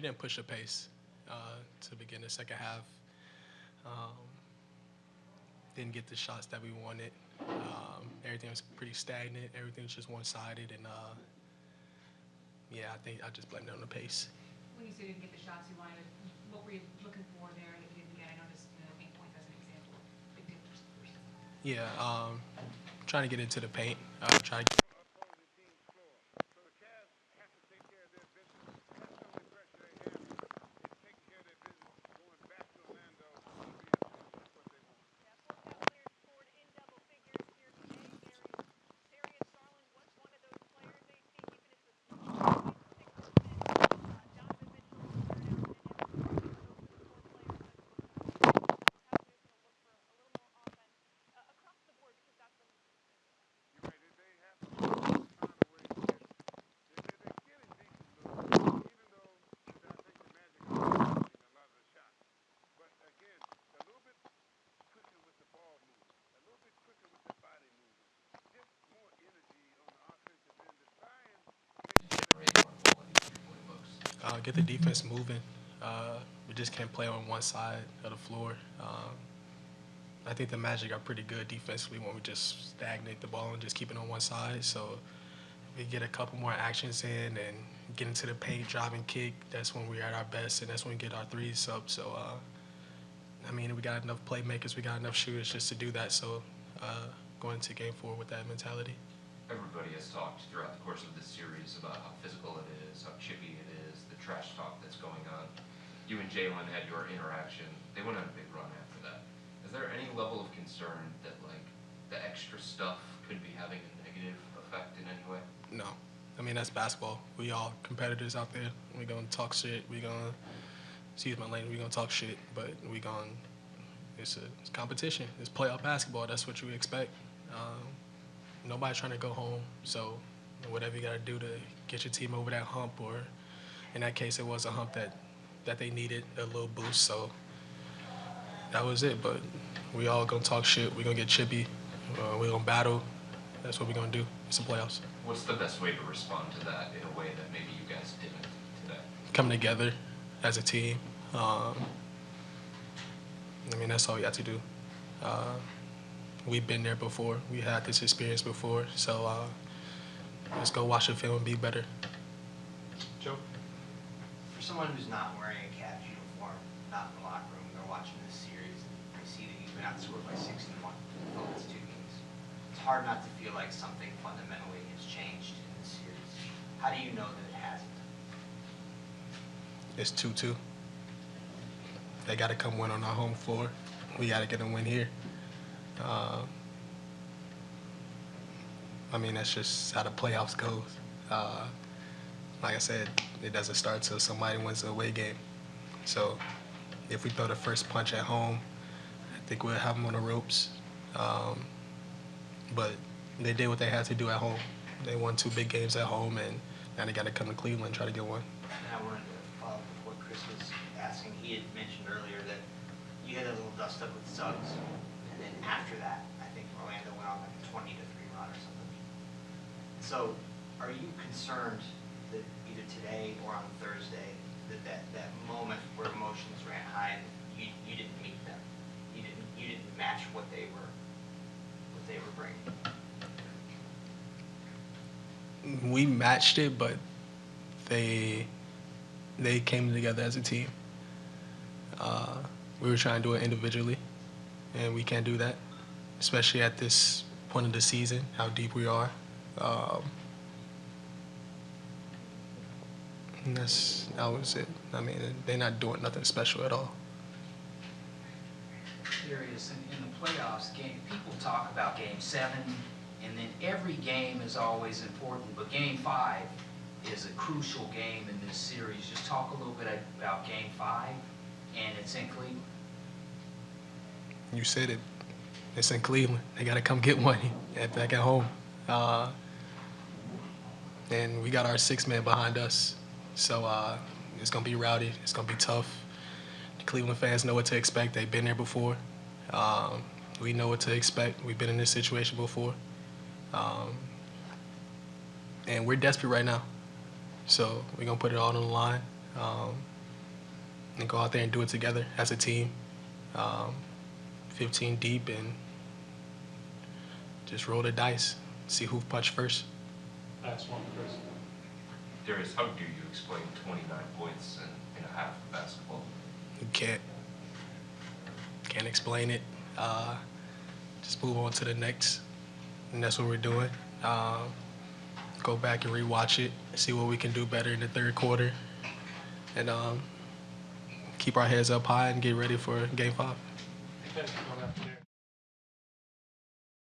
we didn't push the pace to begin the second half. Um, didn't get the shots that we wanted. Everything was pretty stagnant. Everything was just one-sided, and yeah, I think I just blamed it on the pace. When you say you didn't get the shots you wanted, what were you looking for there that you didn't get? I noticed the paint points as an example. Big difference. Yeah, trying to get into the paint. Try. Cavaliers scored in double figures here today. Darius Garland was one of those players. They see even at the 46 minutes. Donovan Mitchell started out in an MVP race. Those are the four players that scored in double figures. Cavaliers going to look for a little more offense across the board because that's what this team is about. Get the defense moving. We just can't play on one side of the floor. I think the Magic are pretty good defensively when we just stagnate the ball and just keep it on one side. So if we get a couple more actions in and get into the paint, drive and kick, that's when we're at our best, and that's when we get our threes up. So, I mean, we got enough playmakers, we got enough shooters just to do that. So going into game 4 with that mentality. Everybody has talked throughout the course of this series about how physical it is, how chippy it is, the trash talk that's going on. You and Jalen had your interaction. They went on a big run after that. Is there any level of concern that, like, the extra stuff could be having a negative effect in any way? No. I mean, that's basketball. We all competitors out there. We're going to talk shit. We're going to, excuse my language, we're going to talk shit, but it's competition. It's playoff basketball. That's what you expect. Nobody's trying to go home, so whatever you got to do to get your team over that hump, or in that case, it was a hump that they needed a little boost, so that was it. But we all gonna talk shit. We gonna get chippy. We gonna battle. That's what we gonna do. It's the playoffs. What's the best way to respond to that in a way that maybe you guys didn't today? Coming together as a team. I mean, that's all we have to do. We've been there before. We had this experience before. So let's go watch the film and be better. Joe? For someone who's not wearing a Cavs uniform, not in the locker room, they're watching this series, they see that you've been outscored by 61 the last 2 games. It's hard not to feel like something fundamentally has changed in this series. How do you know that it hasn't? It's 2-2. They got to come win on our home floor. We got to get them win here. I mean, that's just how the playoffs goes. Like I said, it doesn't start till somebody wins the away game. So if we throw the first punch at home, I think we'll have them on the ropes. But they did what they had to do at home. They won 2 big games at home, and now they got to come to Cleveland and try to get one. And I wanted to follow up with what Chris was asking. He had mentioned earlier that you had a little dust up with Suggs, and then after that, I think Orlando went on like a 20-3 run or something. So, are you concerned that either today or on Thursday that moment where emotions ran high and you didn't meet them, you didn't match what they were bringing? We matched it, but they came together as a team. We were trying to do it individually, and we can't do that, especially at this point of the season, how deep we are. And that was it. I mean, they're not doing nothing special at all. Darius, in the playoffs, people talk about Game 7, and then every game is always important, but Game 5 is a crucial game in this series. Just talk a little bit about Game 5, and it's in Cleveland. You said it. It's in Cleveland. They got to come get one back at home. And we got our 6 men behind us. So it's going to be rowdy. It's going to be tough. The Cleveland fans know what to expect. They've been there before. We know what to expect. We've been in this situation before. And we're desperate right now. So we're going to put it all on the line. and go out there and do it together as a team, 15 deep, and just roll the dice, see who punch first. That's one, Chris. Darius, how do you explain 29 points in a half of basketball? You can't explain it. Just move on to the next, and that's what we're doing. Go back and rewatch it, see what we can do better in the third quarter, and keep our heads up high and get ready for Game 5. Okay, go after Darius.